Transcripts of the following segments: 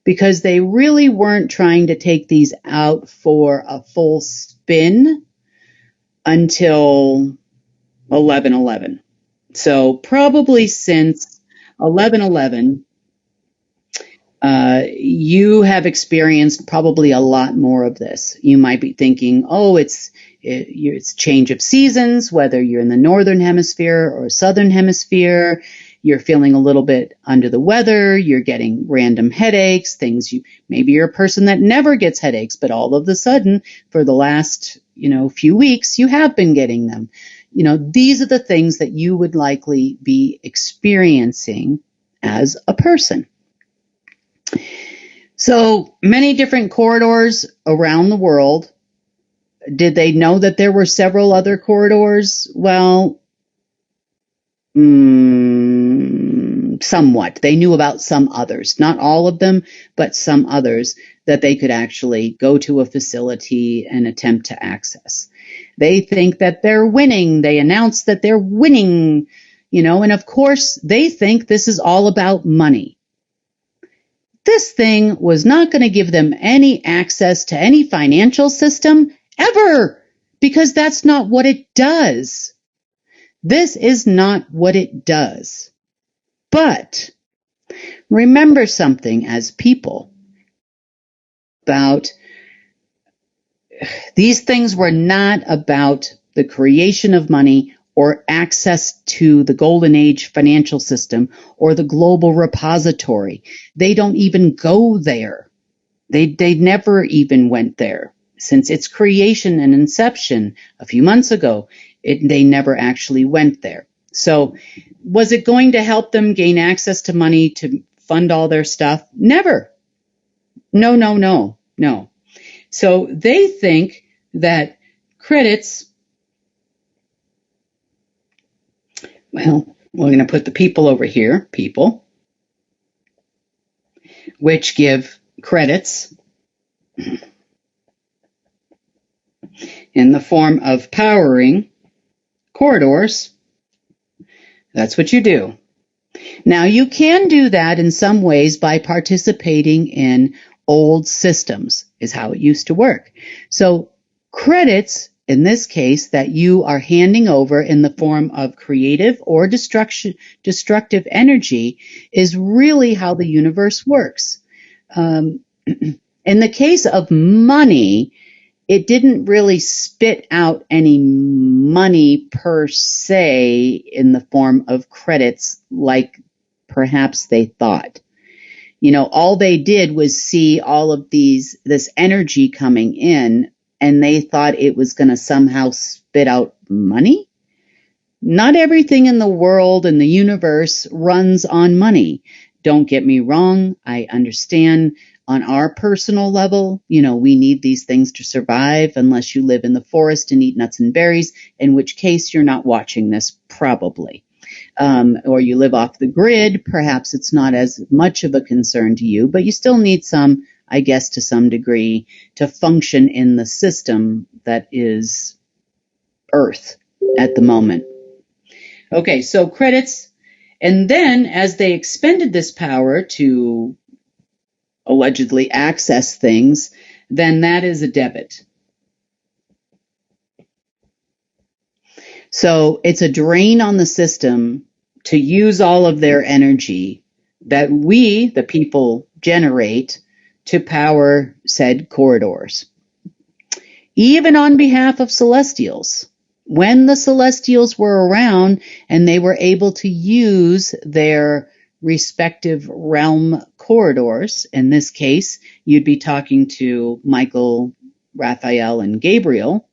because they really weren't trying to take these out for a full spin until 11/11. So probably since 11/11, you have experienced probably a lot more of this. You might be thinking, oh, it's change of seasons, whether you're in the northern hemisphere or southern hemisphere. You're feeling a little bit under the weather. You're getting random headaches, maybe you're a person that never gets headaches, but all of a sudden for the last, few weeks, you have been getting them. These are the things that you would likely be experiencing as a person. So many different corridors around the world. Did they know that there were several other corridors? Well, somewhat. They knew about some others, not all of them, but some others that they could actually go to a facility and attempt to access. They think that they're winning. They announce that they're winning, and of course they think this is all about money. This thing was not going to give them any access to any financial system ever, because that's not what it does. This is not what it does. But remember something as people about these things were not about the creation of money or access to the golden age financial system or the global repository. They don't even go there. They never even went there. Since its creation and inception a few months ago, they never actually went there. So was it going to help them gain access to money to fund all their stuff? Never. No. So they think that credits, well, we're going to put the people over here, people, which give credits in the form of powering corridors. That's what you do. Now, you can do that in some ways by participating in old systems, is how it used to work. So credits, in this case, that you are handing over in the form of creative or destructive energy is really how the universe works. In the case of money, it didn't really spit out any money per se in the form of credits like perhaps they thought. All they did was see all of this energy coming in, and they thought it was going to somehow spit out money. Not everything in the world and the universe runs on money. Don't get me wrong. I understand on our personal level, we need these things to survive unless you live in the forest and eat nuts and berries, in which case you're not watching this probably. Or you live off the grid, perhaps it's not as much of a concern to you, but you still need some, I guess, to some degree to function in the system that is Earth at the moment. Okay, so credits, and then as they expended this power to allegedly access things, then that is a debit. So it's a drain on the system to use all of their energy that we, the people, generate to power said corridors. Even on behalf of celestials, when the celestials were around and they were able to use their respective realm corridors, in this case, you'd be talking to Michael, Raphael, and Gabriel.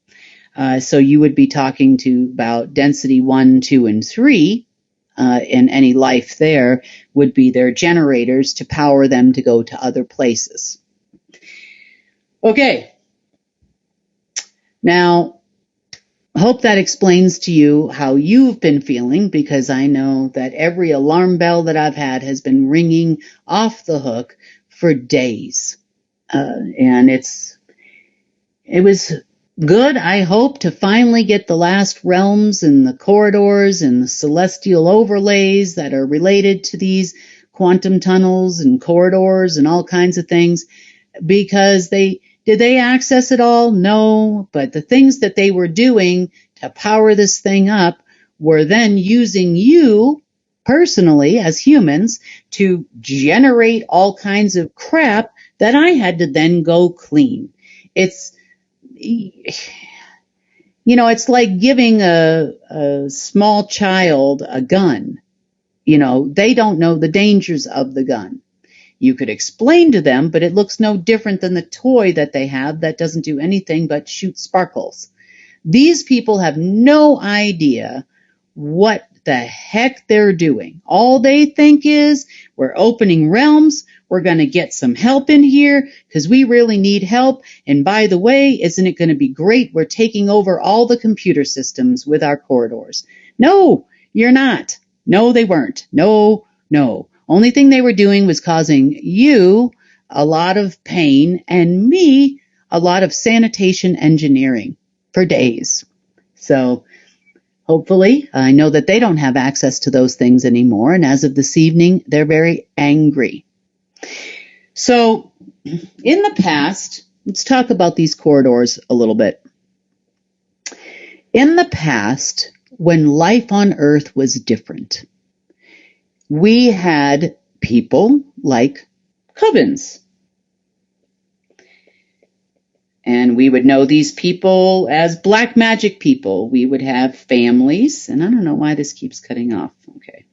So you would be talking to about density 1, 2, and 3, and any life there would be their generators to power them to go to other places. Okay. Now, I hope that explains to you how you've been feeling, because I know that every alarm bell that I've had has been ringing off the hook for days. And it was good, I hope, to finally get the last realms and the corridors and the celestial overlays that are related to these quantum tunnels and corridors and all kinds of things, because did they access it all? No, but the things that they were doing to power this thing up were then using you personally as humans to generate all kinds of crap that I had to then go clean. It's like giving a small child a gun. They don't know the dangers of the gun. You could explain to them, but it looks no different than the toy that they have that doesn't do anything but shoot sparkles. These people have no idea what the heck they're doing. All they think is, we're opening realms, we're going to get some help in here because we really need help. And by the way, isn't it going to be great? We're taking over all the computer systems with our corridors. No, you're not. No, they weren't. No. Only thing they were doing was causing you a lot of pain and me a lot of sanitation engineering for days. So hopefully, I know that they don't have access to those things anymore. And as of this evening, they're very angry. So in the past, let's talk about these corridors a little bit. In the past, when life on Earth was different, we had people like covens. And we would know these people as black magic people. We would have families, and I don't know why this keeps cutting off. Okay.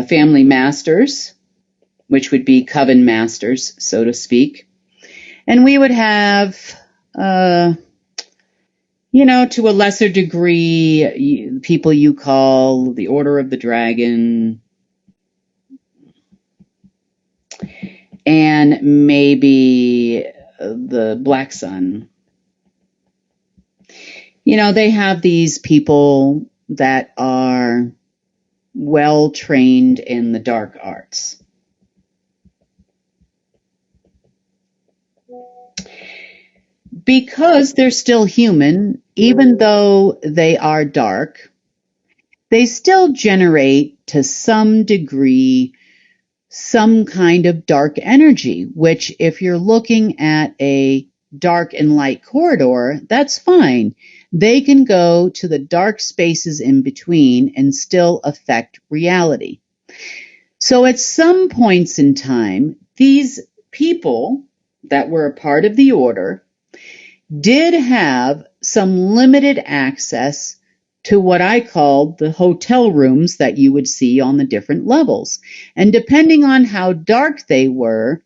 Family masters, which would be coven masters, so to speak. And we would have, to a lesser degree, people you call the Order of the Dragon, and maybe the Black Sun. They have these people that are well trained in the dark arts. Because they're still human, even though they are dark, they still generate to some degree some kind of dark energy, which if you're looking at a dark and light corridor, that's fine. They can go to the dark spaces in between and still affect reality. So at some points in time, these people that were a part of the order did have some limited access to what I called the hotel rooms that you would see on the different levels. And depending on how dark they were,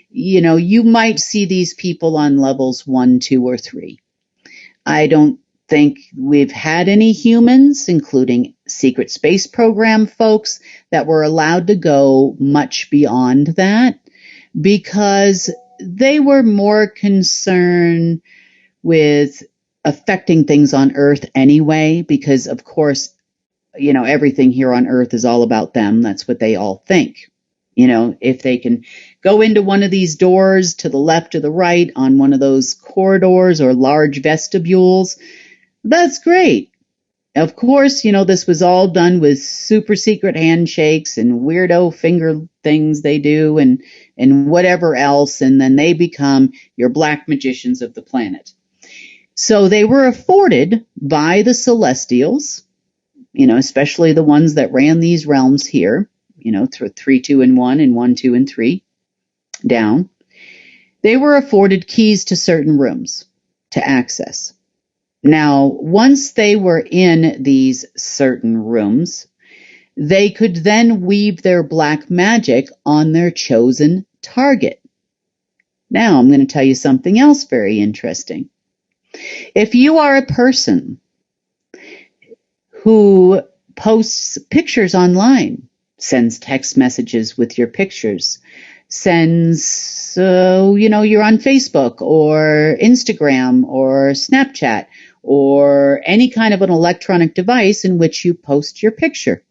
you might see these people on levels 1, 2, or 3. I don't think we've had any humans, including secret space program folks, that were allowed to go much beyond that because they were more concerned with affecting things on Earth anyway, because of course, everything here on Earth is all about them. That's what they all think. If they can go into one of these doors to the left or the right on one of those corridors or large vestibules, that's great. Of course, this was all done with super secret handshakes and weirdo finger things they do and whatever else, and then they become your black magicians of the planet. So they were afforded by the Celestials, especially the ones that ran these realms here, through 3, 2, and 1 and 1, 2, and 3 down. They were afforded keys to certain rooms to access. Now, once they were in these certain rooms, they could then weave their black magic on their chosen target. Now, I'm going to tell you something else very interesting. If you are a person who posts pictures online, sends text messages with your pictures, sends, you're on Facebook or Instagram or Snapchat or any kind of an electronic device in which you post your picture,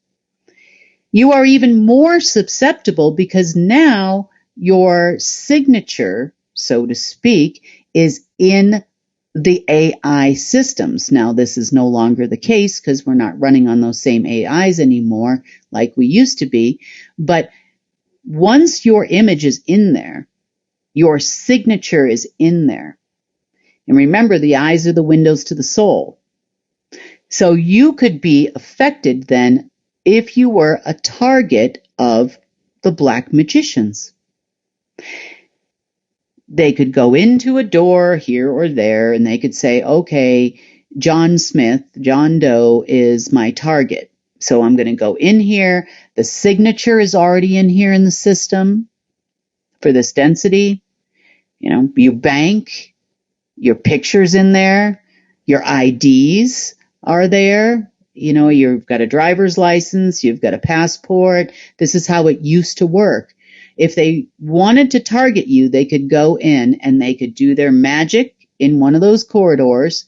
you are even more susceptible because now your signature, so to speak, is in the AI systems. Now, this is no longer the case because we're not running on those same AIs anymore like we used to be. But once your image is in there, your signature is in there. And remember, the eyes are the windows to the soul. So you could be affected then if you were a target of the black magicians. They could go into a door here or there and they could say, okay, John Smith, John Doe is my target. So I'm going to go in here. The signature is already in here in the system for this density. You know, your bank, your picture's in there, your IDs are there. You know, you've got a driver's license, you've got a passport. This is how it used to work. If they wanted to target you, they could go in and they could do their magic in one of those corridors.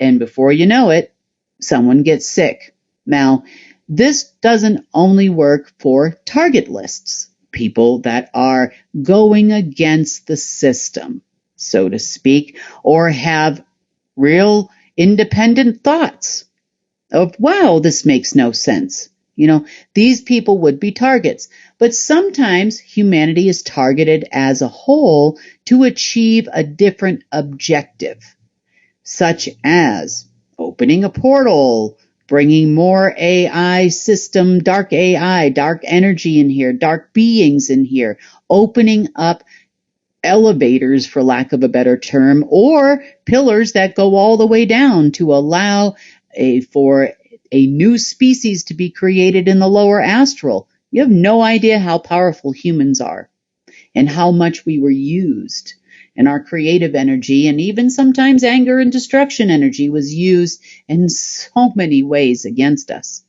And before you know it, someone gets sick. Now, this doesn't only work for target lists, people that are going against the system, so to speak, or have real independent thoughts of, wow, this makes no sense. You know, these people would be targets. But sometimes humanity is targeted as a whole to achieve a different objective, such as opening a portal, bringing more AI system, dark AI, dark energy in here, dark beings in here, opening up elevators, for lack of a better term, or pillars that go all the way down to allow for a new species to be created in the lower astral. You have no idea how powerful humans are and how much we were used. And our creative energy and even sometimes anger and destruction energy was used in so many ways against us.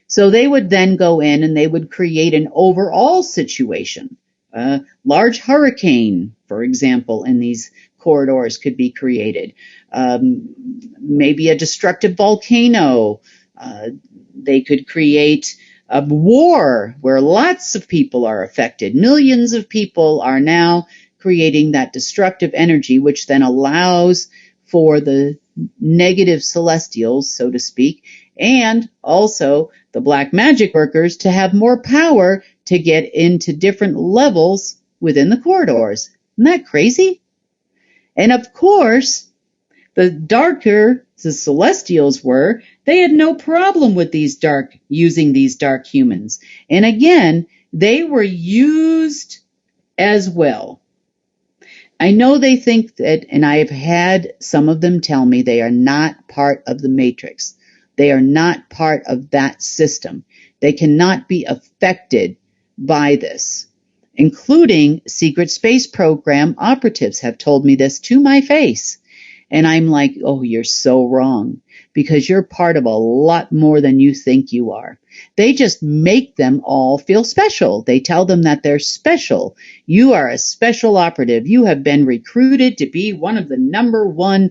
So they would then go in and they would create an overall situation. A large hurricane, for example, in these corridors could be created. Maybe a destructive volcano. They could create a war where lots of people are affected. Millions of people are now creating that destructive energy, which then allows for the negative celestials, so to speak, and also the black magic workers to have more power to get into different levels within the corridors. Isn't that crazy? And of course, the darker the celestials were, they had no problem with using these dark humans. And again, they were used as well. I know they think that, and I have had some of them tell me they are not part of the matrix. They are not part of that system. They cannot be affected by this, including secret space program operatives have told me this to my face. And I'm like, oh, you're so wrong, because you're part of a lot more than you think you are. They just make them all feel special. They tell them that they're special. You are a special operative. You have been recruited to be one of the number one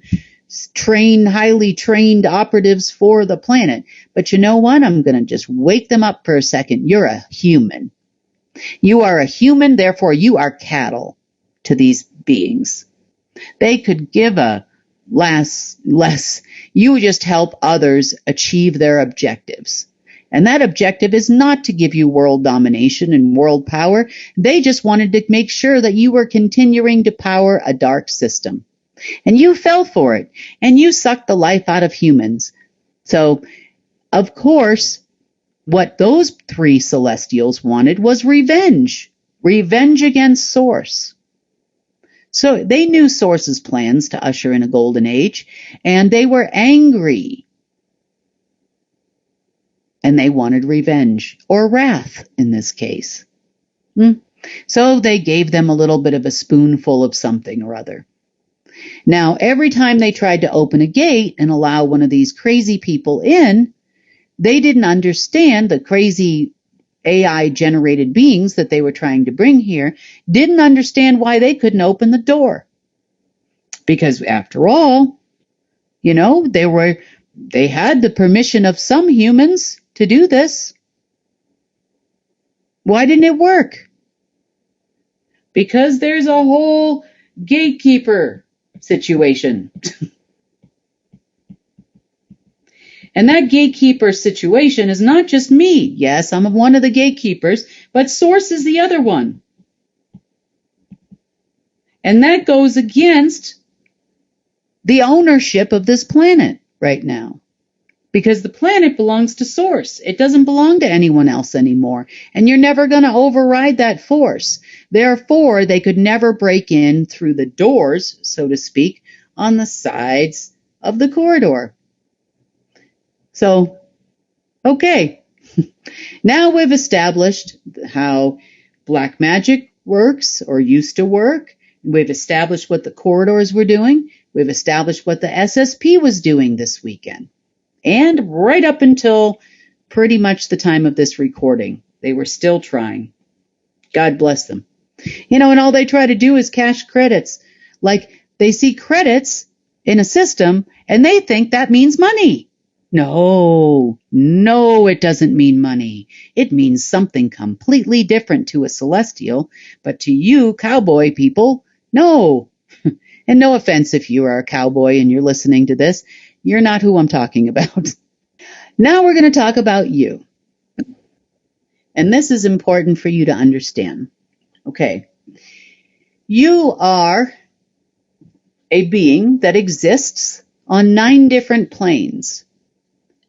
highly trained operatives for the planet. But you know what? I'm going to just wake them up for a second. You're a human. You are a human, therefore you are cattle to these beings. They could give a less. You just help others achieve their objectives. And that objective is not to give you world domination and world power. They just wanted to make sure that you were continuing to power a dark system. And you fell for it. And you sucked the life out of humans. So, of course, what those three celestials wanted was revenge. Revenge against Source. So they knew Source's plans to usher in a golden age, and they were angry. And they wanted revenge, or wrath in this case. So they gave them a little bit of a spoonful of something or other. Now, every time they tried to open a gate and allow one of these crazy people in, they didn't understand, the crazy AI-generated beings that they were trying to bring here didn't understand why they couldn't open the door. Because after all, you know, they had the permission of some humans to do this. Why didn't it work? Because there's a whole gatekeeper situation. And that gatekeeper situation is not just me. Yes, I'm one of the gatekeepers, but Source is the other one. And that goes against the ownership of this planet right now. Because the planet belongs to Source. It doesn't belong to anyone else anymore. And you're never going to override that force. Therefore, they could never break in through the doors, so to speak, on the sides of the corridor. So, okay. Now we've established how black magic works or used to work. We've established what the corridors were doing. We've established what the SSP was doing this weekend. And right up until pretty much the time of this recording, they were still trying. God bless them. And all they try to do is cash credits. Like they see credits in a system and they think that means money. No, it doesn't mean money. It means something completely different to a celestial, but to you, cowboy people, no. And no offense if you are a cowboy and you're listening to this, you're not who I'm talking about. Now we're going to talk about you. And this is important for you to understand. Okay. You are a being that exists on 9 different planes.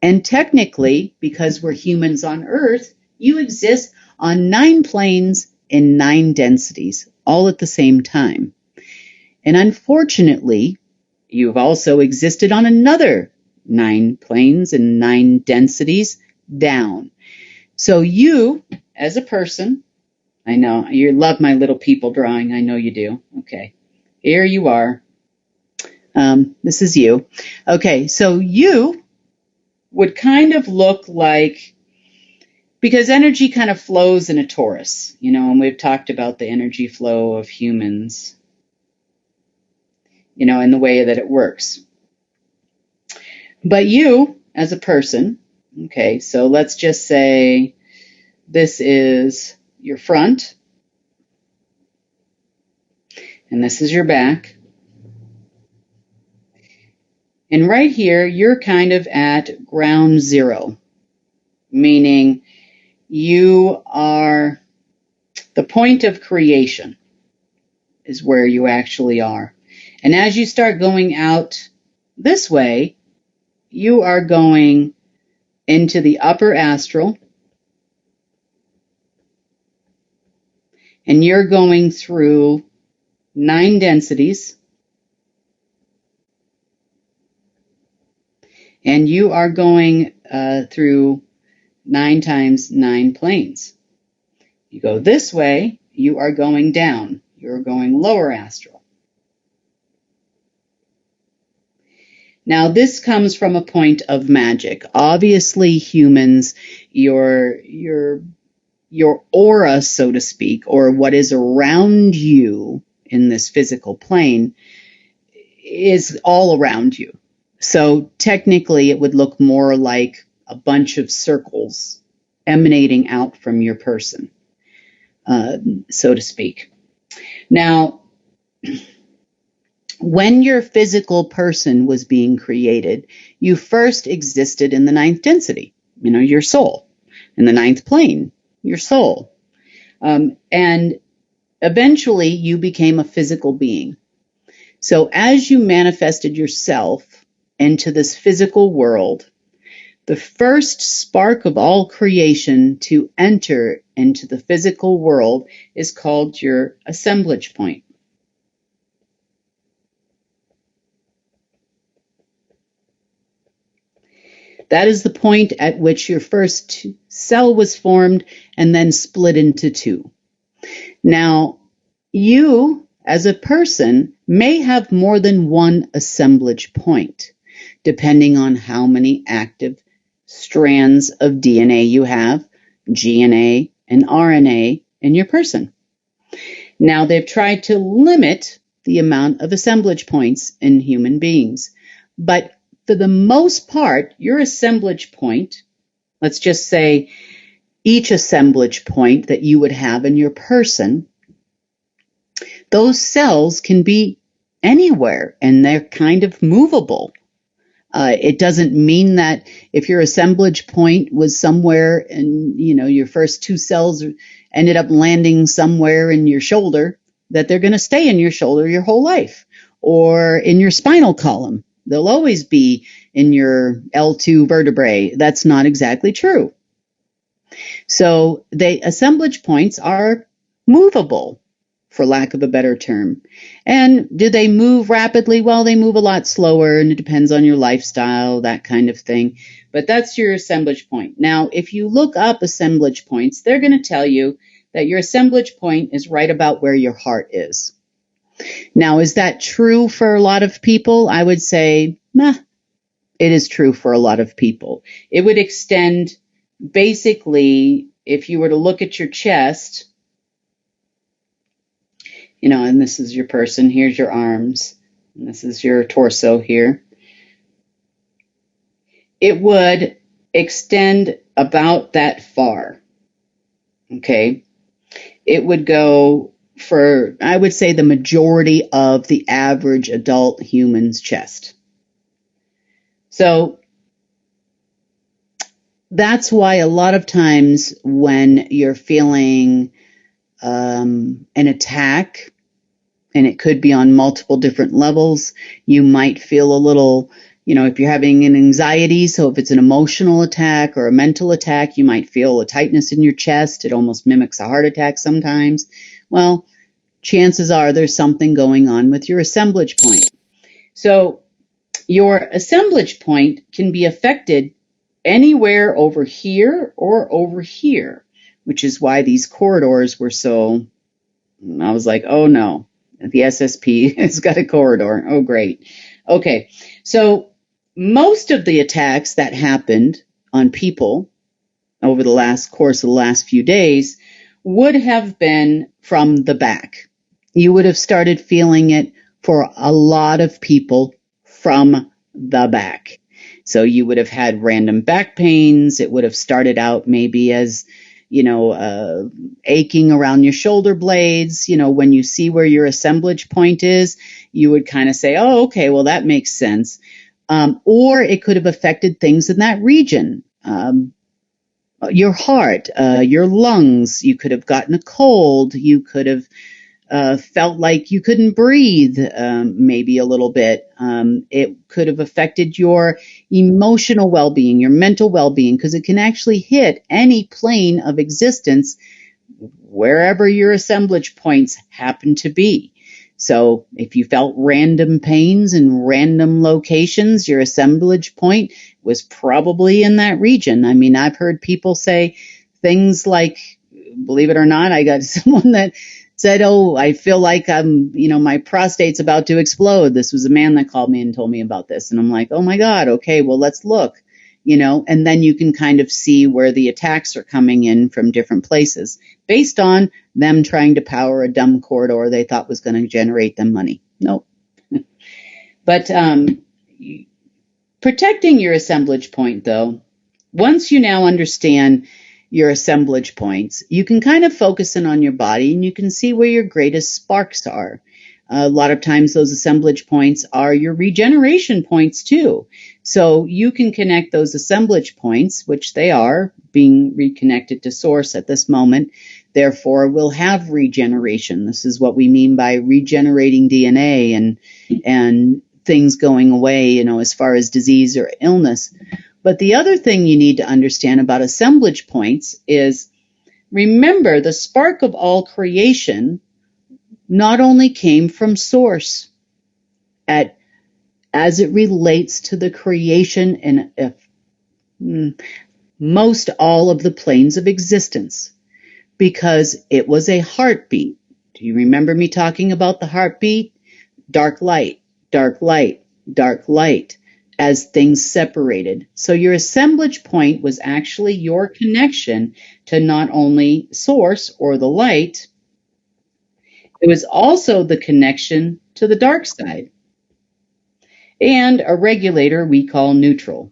And technically, because we're humans on Earth, you exist on 9 planes in 9 densities, all at the same time. And unfortunately, you've also existed on another 9 planes and 9 densities down. So you, as a person, I know, you love my little people drawing, I know you do. Okay, here you are. This is you. Okay, so you would kind of look like, because energy kind of flows in a torus, and we've talked about the energy flow of humans, and the way that it works. But you, as a person, okay, so let's just say this is your front, and this is your back. And right here, you're kind of at ground zero, meaning you are the point of creation is where you actually are. And as you start going out this way, you are going into the upper astral, and you're going through 9 densities, and you are going through 9 times 9 planes. You go this way, you are going down. You're going lower astral. Now, this comes from a point of magic. Obviously, humans, your aura, so to speak, or what is around you in this physical plane is all around you. So technically, it would look more like a bunch of circles emanating out from your person, so to speak. Now, when your physical person was being created, you first existed in the 9th density, your soul. In the 9th plane, your soul. And eventually, you became a physical being. So as you manifested yourself into this physical world, the first spark of all creation to enter into the physical world is called your assemblage point. That is the point at which your first cell was formed and then split into 2. Now, you, as a person, may have more than one assemblage point, depending on how many active strands of DNA you have, GNA and RNA in your person. Now, they've tried to limit the amount of assemblage points in human beings, but for the most part, your assemblage point, let's just say each assemblage point that you would have in your person, those cells can be anywhere and they're kind of movable. It doesn't mean that if your assemblage point was somewhere and, your first two cells ended up landing somewhere in your shoulder, that they're going to stay in your shoulder your whole life, or in your spinal column. They'll always be in your L2 vertebrae. That's not exactly true. So the assemblage points are movable, for lack of a better term. And do they move rapidly? Well, they move a lot slower, and it depends on your lifestyle, that kind of thing. But that's your assemblage point. Now, if you look up assemblage points, they're going to tell you that your assemblage point is right about where your heart is. Now, is that true for a lot of people? I would say, it is true for a lot of people. It would extend, basically, if you were to look at your chest, and this is your person, here's your arms, and this is your torso here. It would extend about that far, okay? It would go for, I would say, the majority of the average adult human's chest. So that's why a lot of times when you're feeling an attack, and it could be on multiple different levels, you might feel a little, if you're having an anxiety, so if it's an emotional attack or a mental attack, you might feel a tightness in your chest. It almost mimics a heart attack sometimes. Well, chances are there's something going on with your assemblage point. So your assemblage point can be affected anywhere over here or over here, which is why these corridors were so, I was like, oh no, the SSP has got a corridor. Oh, great. Okay, so most of the attacks that happened on people over the course of the last few days would have been from the back. You would have started feeling it for a lot of people from the back. So you would have had random back pains. It would have started out maybe as, aching around your shoulder blades. When you see where your assemblage point is, you would kind of say, oh, okay, well, that makes sense. Or it could have affected things in that region. Your heart, your lungs, you could have gotten a cold. You could have felt like you couldn't breathe, maybe a little bit. It could have affected your emotional well-being, your mental well-being, because it can actually hit any plane of existence wherever your assemblage points happen to be. So if you felt random pains in random locations, your assemblage point was probably in that region. I mean, I've heard people say things like, believe it or not, I got someone that said, oh, I feel like my prostate's about to explode. This was a man that called me and told me about this. And I'm like, oh my God, okay, well, let's look, and then you can kind of see where the attacks are coming in from different places based on them trying to power a dumb corridor they thought was going to generate them money. Nope. But protecting your assemblage point, though, once you now understand your assemblage points, you can kind of focus in on your body and you can see where your greatest sparks are. A lot of times those assemblage points are your regeneration points too. So you can connect those assemblage points, which they are being reconnected to source at this moment. Therefore, we'll have regeneration. This is what we mean by regenerating DNA and things going away, as far as disease or illness. But the other thing you need to understand about assemblage points is, remember, the spark of all creation not only came from source as it relates to the creation in most all of the planes of existence, because it was a heartbeat. Do you remember me talking about the heartbeat? Dark light, dark light, dark light, as things separated. So your assemblage point was actually your connection to not only source or the light, it was also the connection to the dark side and a regulator we call neutral.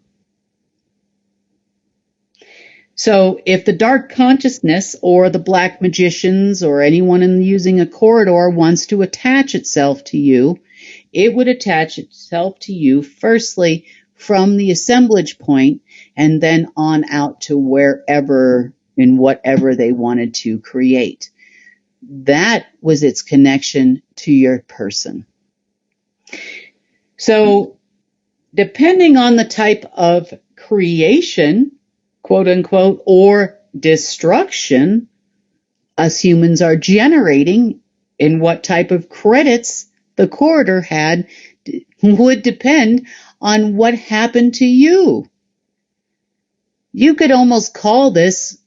So if the dark consciousness or the black magicians or anyone using a corridor wants to attach itself to you, it would attach itself to you firstly from the assemblage point and then on out to wherever and whatever they wanted to create. That was its connection to your person. So, depending on the type of creation, quote unquote, or destruction us humans are generating, and what type of credits the corridor had would depend on what happened to you. You could almost call this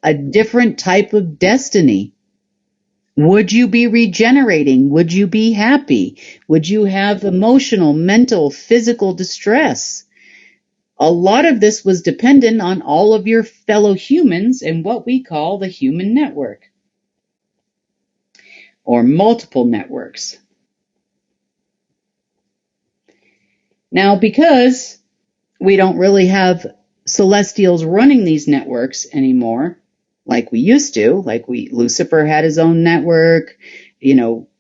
a different type of destiny. Would you be regenerating? Would you be happy? Would you have emotional, mental, physical distress? A lot of this was dependent on all of your fellow humans and what we call the human network, or multiple networks. Now, because we don't really have celestials running these networks anymore, like we used to, Lucifer had his own network,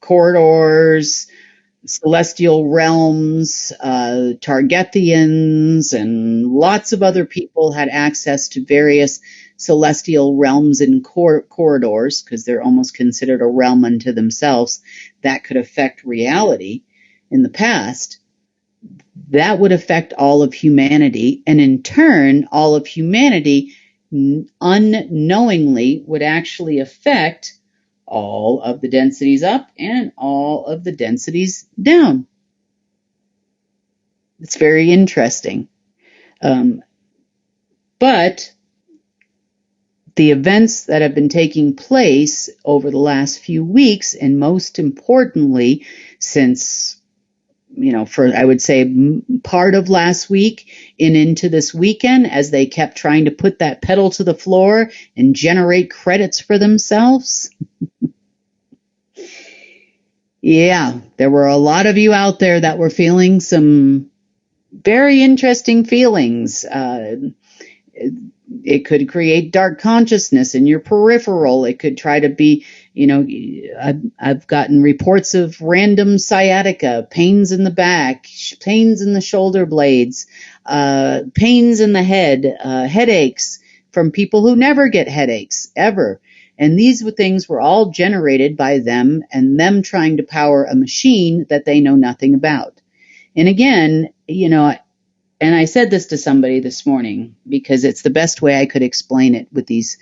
corridors, celestial realms, Targethians, and lots of other people had access to various celestial realms and corridors, because they're almost considered a realm unto themselves that could affect reality in the past. That would affect all of humanity, and in turn, all of humanity unknowingly would actually affect all of the densities up and all of the densities down. It's very interesting. But the events that have been taking place over the last few weeks, and most importantly, since I would say part of last week and into this weekend, as they kept trying to put that pedal to the floor and generate credits for themselves. Yeah, there were a lot of you out there that were feeling some very interesting feelings. It could create dark consciousness in your peripheral. It could try to be, I've gotten reports of random sciatica, pains in the back, pains in the shoulder blades, pains in the head, headaches from people who never get headaches, ever. And these things were all generated by them and them trying to power a machine that they know nothing about. And again, and I said this to somebody this morning because it's the best way I could explain it with these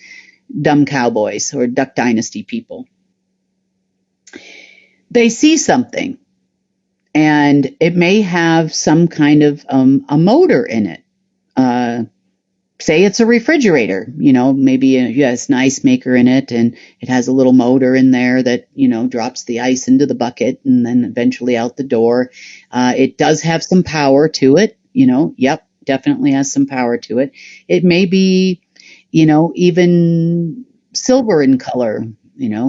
dumb cowboys or Duck Dynasty people. They see something, and it may have some kind of a motor in it. Say it's a refrigerator, maybe it has an ice maker in it, and it has a little motor in there that, drops the ice into the bucket and then eventually out the door. It does have some power to it, definitely has some power to it. It may be, even silver in color,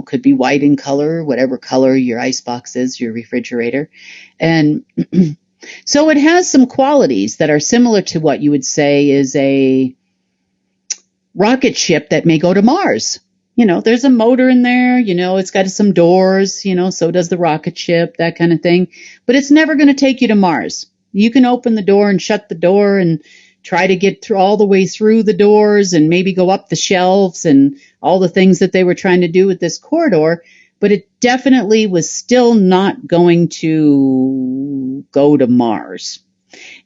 could be white in color, whatever color your icebox is, your refrigerator. And so it has some qualities that are similar to what you would say is a rocket ship that may go to Mars. There's a motor in there, it's got some doors, so does the rocket ship, that kind of thing. But it's never going to take you to Mars. You can open the door and shut the door and try to get through all the way through the doors and maybe go up the shelves and all the things that they were trying to do with this corridor. But it definitely was still not going to go to Mars.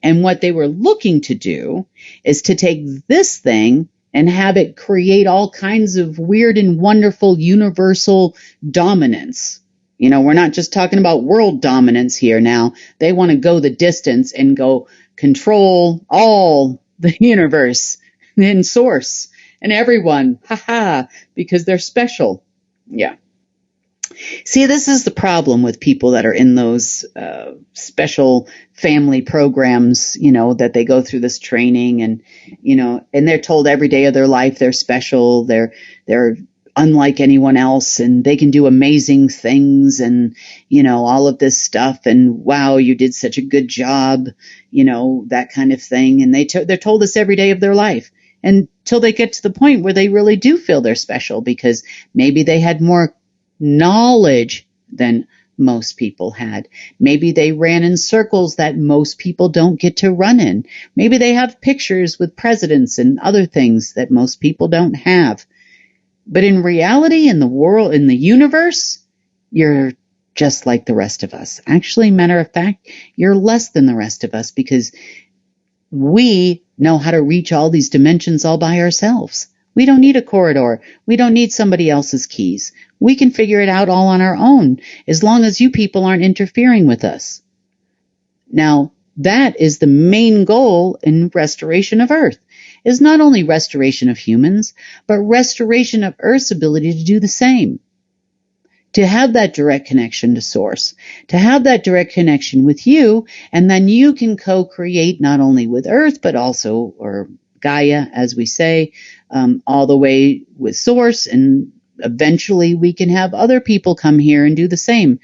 And what they were looking to do is to take this thing and have it create all kinds of weird and wonderful universal dominance. We're not just talking about world dominance here now. They want to go the distance and go control all the universe and source and everyone. Because they're special. Yeah. See, this is the problem with people that are in those special family programs, that they go through this training and, and they're told every day of their life they're special, they're unlike anyone else, and they can do amazing things and, all of this stuff. And wow, you did such a good job, that kind of thing. And they're told this every day of their life until they get to the point where they really do feel they're special because maybe they had more knowledge than most people had. Maybe they ran in circles that most people don't get to run in. Maybe they have pictures with presidents and other things that most people don't have. But in reality, in the world, in the universe, you're just like the rest of us. Actually, matter of fact, you're less than the rest of us because we know how to reach all these dimensions all by ourselves. We don't need a corridor. We don't need somebody else's keys. We can figure it out all on our own, as long as you people aren't interfering with us. Now, that is the main goal in restoration of Earth, is not only restoration of humans, but restoration of Earth's ability to do the same. To have that direct connection to Source, to have that direct connection with you, and then you can co-create not only with Earth, but also, or Gaia, as we say, all the way with Source, and eventually we can have other people come here and do the same.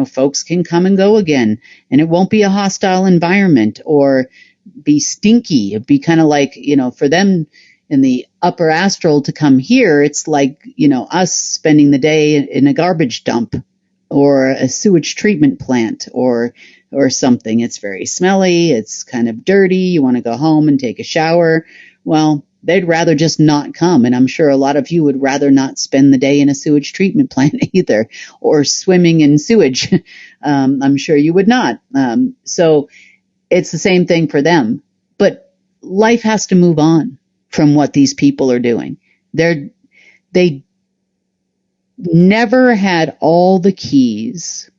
Folks can come and go again, and it won't be a hostile environment or be stinky. It'd be kind of like, for them in the upper astral to come here, it's like, us spending the day in a garbage dump or a sewage treatment plant or something. It's very smelly. It's kind of dirty. You want to go home and take a shower. Well, they'd rather just not come. And I'm sure a lot of you would rather not spend the day in a sewage treatment plant either, or swimming in sewage. I'm sure you would not. So it's the same thing for them. But life has to move on from what these people are doing. They never had all the keys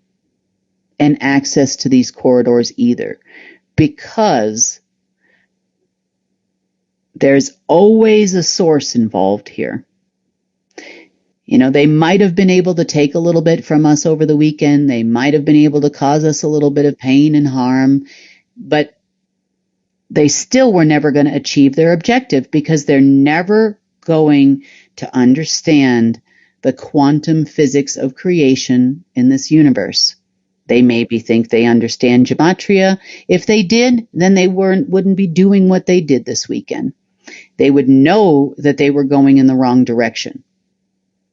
and access to these corridors either, because there's always a source involved here. They might have been able to take a little bit from us over the weekend. They might have been able to cause us a little bit of pain and harm, but they still were never going to achieve their objective, because they're never going to understand the quantum physics of creation in this universe. They maybe think they understand gematria. If they did, then they wouldn't be doing what they did this weekend. They would know that they were going in the wrong direction.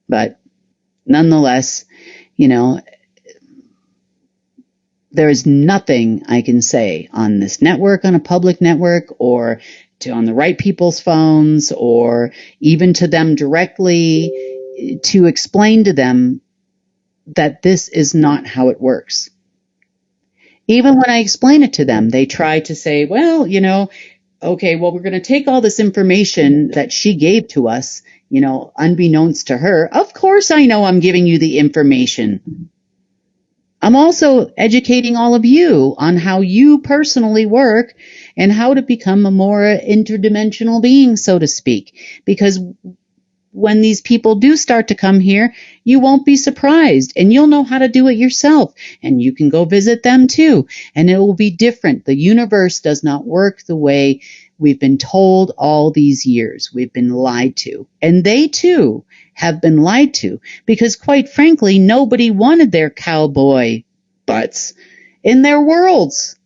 But nonetheless, there is nothing I can say on this network, on a public network, or on the right people's phones, or even to them directly, to explain to them that this is not how it works. Even when I explain it to them, they try to say, well, okay, well, we're going to take all this information that she gave to us, unbeknownst to her. Of course I know I'm giving you the information. I'm also educating all of you on how you personally work and how to become a more interdimensional being, so to speak. Because when these people do start to come here, you won't be surprised, and you'll know how to do it yourself, and you can go visit them too, and it will be different. The universe does not work the way we've been told all these years. We've been lied to, and they too have been lied to, because quite frankly, nobody wanted their cowboy butts in their worlds,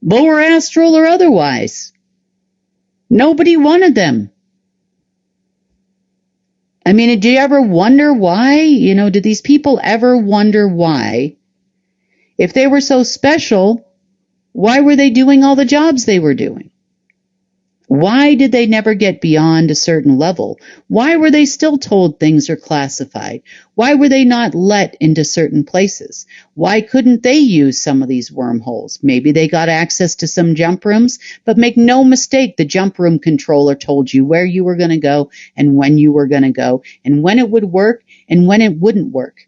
lower astral or otherwise. Nobody wanted them. I mean, did you ever wonder why? Did these people ever wonder why? If they were so special, why were they doing all the jobs they were doing? Why did they never get beyond a certain level? Why were they still told things are classified? Why were they not let into certain places? Why couldn't they use some of these wormholes? Maybe they got access to some jump rooms, but make no mistake, the jump room controller told you where you were going to go and when you were going to go and when it would work and when it wouldn't work.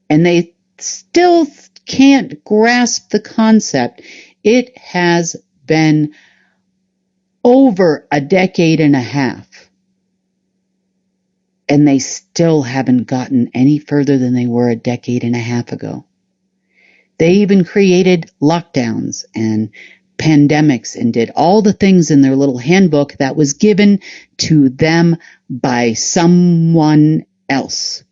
And they still can't grasp the concept. It has been over a decade and a half, and they still haven't gotten any further than they were a decade and a half ago. They even created lockdowns and pandemics and did all the things in their little handbook that was given to them by someone else.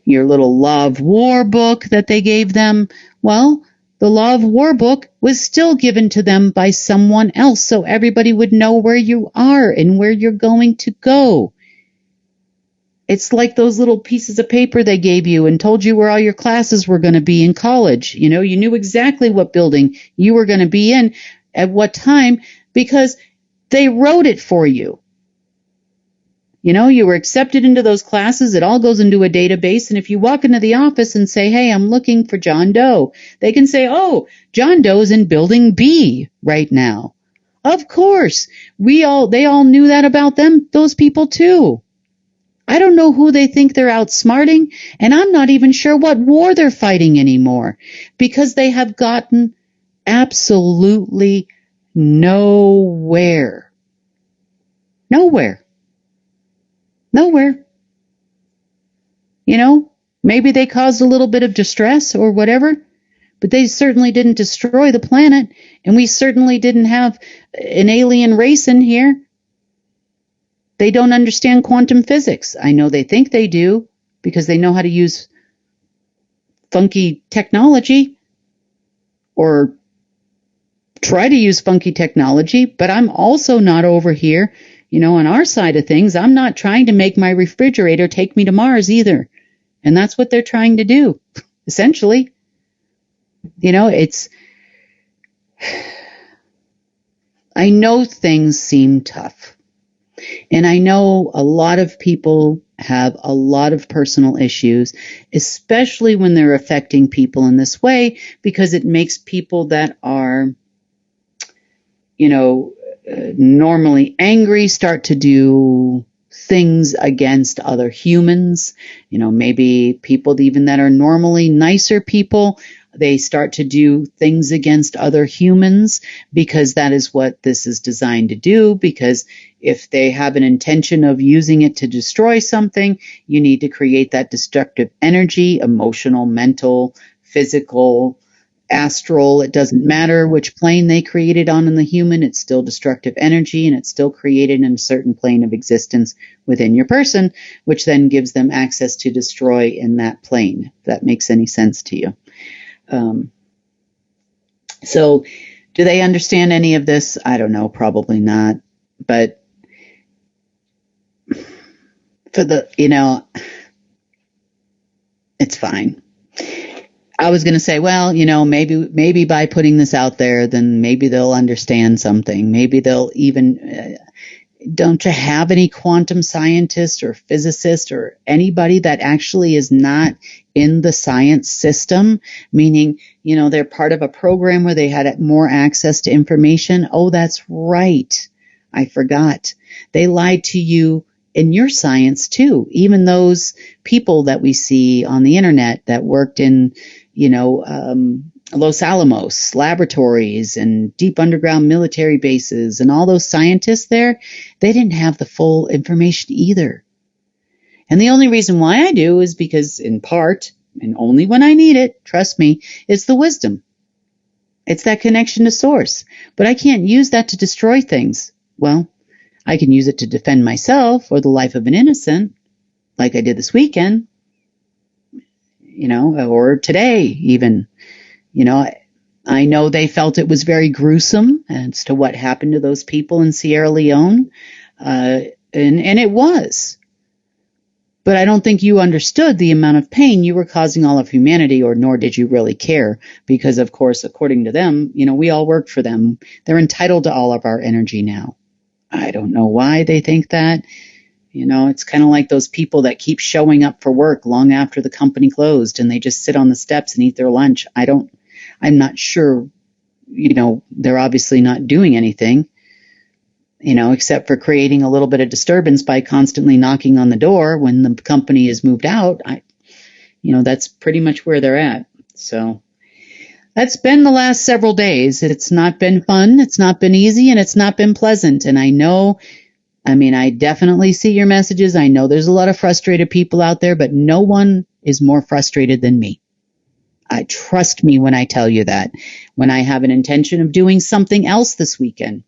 Your little Law of War book that they gave them, well, the Law of War book was still given to them by someone else, so everybody would know where you are and where you're going to go. It's like those little pieces of paper they gave you and told you where all your classes were going to be in college. You know, you knew exactly what building you were going to be in at what time because they wrote it for you. You know, you were accepted into those classes. It all goes into a database. And if you walk into the office and say, hey, I'm looking for John Doe, they can say, oh, John Doe's in building B right now. Of course, they all knew that about those people too. I don't know who they think they're outsmarting, and I'm not even sure what war they're fighting anymore because they have gotten absolutely nowhere. Nowhere. You know, maybe they caused a little bit of distress or whatever, but they certainly didn't destroy the planet, and we certainly didn't have an alien race in here. They don't understand quantum physics. I know they think they do because they know how to use funky technology or try to use funky technology, but I'm also not over here, you know, on our side of things. I'm not trying to make my refrigerator take me to Mars either. And that's what they're trying to do, essentially. You know, I know things seem tough. And I know a lot of people have a lot of personal issues, especially when they're affecting people in this way, because it makes people that are, you know, normally angry start to do things against other humans. You know, maybe people even that are normally nicer people, they start to do things against other humans because that is what this is designed to do. Because if they have an intention of using it to destroy something, you need to create that destructive energy, emotional, mental, physical, astral. It doesn't matter which plane they created on in the human. It's still destructive energy, and it's still created in a certain plane of existence within your person, which then gives them access to destroy in that plane, if that makes any sense to you. So do they understand any of this? I don't know, probably not. But for the, you know, it's fine. I was going to say, well, you know, maybe by putting this out there, then maybe they'll understand something. Maybe they'll even, don't you have any quantum scientist or physicist or anybody that actually is not in the science system, meaning, you know, they're part of a program where they had more access to information? Oh, that's right. I forgot. They lied to you in your science too. Even those people that we see on the internet that worked in, you know, Los Alamos laboratories and deep underground military bases and all those scientists there, they didn't have the full information either. And the only reason why I do is because, in part, and only when I need it, trust me, it's the wisdom. It's that connection to source. But I can't use that to destroy things. Well, I can use it to defend myself or the life of an innocent, like I did this weekend, you know, or today even. You know, I know they felt it was very gruesome as to what happened to those people in Sierra Leone, and it was. But I don't think you understood the amount of pain you were causing all of humanity, or nor did you really care, because, of course, according to them, you know, we all worked for them. They're entitled to all of our energy now. I don't know why they think that. You know, it's kind of like those people that keep showing up for work long after the company closed, and they just sit on the steps and eat their lunch. I'm not sure, you know, they're obviously not doing anything, you know, except for creating a little bit of disturbance by constantly knocking on the door when the company is moved out. You know, that's pretty much where they're at. So that's been the last several days. It's not been fun. It's not been easy, and it's not been pleasant. And I know, I mean, I definitely see your messages. I know there's a lot of frustrated people out there, but no one is more frustrated than me. Trust me when I tell you that. When I have an intention of doing something else this weekend,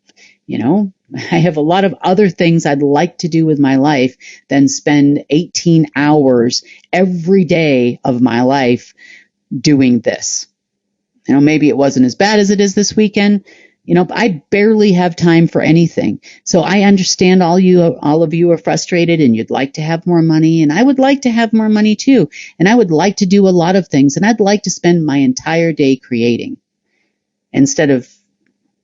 you know, I have a lot of other things I'd like to do with my life than spend 18 hours every day of my life doing this. You know, maybe it wasn't as bad as it is this weekend, I barely have time for anything. So I understand all of you are frustrated and you'd like to have more money, and I would like to have more money too. And I would like to do a lot of things, and I'd like to spend my entire day creating instead of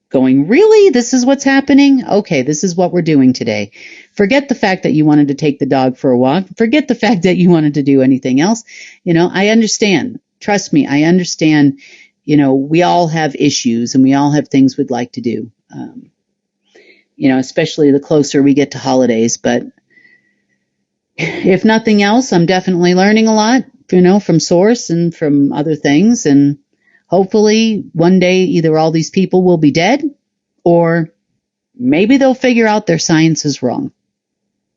going, really? This is what's happening? Okay, this is what we're doing today. Forget the fact that you wanted to take the dog for a walk. Forget the fact that you wanted to do anything else. I understand. Trust me, I understand. We all have issues and we all have things we'd like to do, especially the closer we get to holidays. But if nothing else, I'm definitely learning a lot, from Source and from other things. And hopefully one day either all these people will be dead or maybe they'll figure out their science is wrong.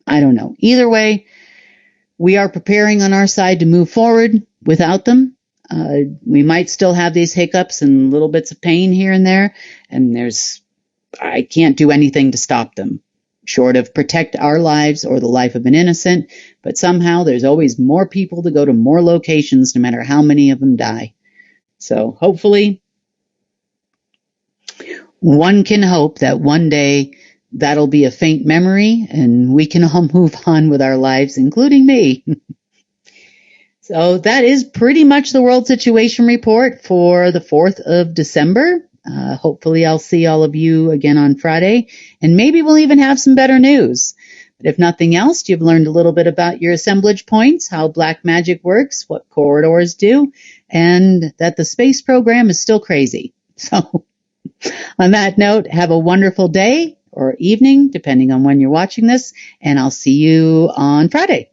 I don't know. Either way, we are preparing on our side to move forward without them. We might still have these hiccups and little bits of pain here and there, and I can't do anything to stop them, short of protect our lives or the life of an innocent, but somehow there's always more people to go to more locations no matter how many of them die. So hopefully, one can hope that one day that'll be a faint memory and we can all move on with our lives, including me. So that is pretty much the World Situation Report for the 4th of December. Hopefully I'll see all of you again on Friday, and maybe we'll even have some better news. But if nothing else, you've learned a little bit about your assemblage points, how black magic works, what corridors do, and that the space program is still crazy. So on that note, have a wonderful day or evening, depending on when you're watching this, and I'll see you on Friday.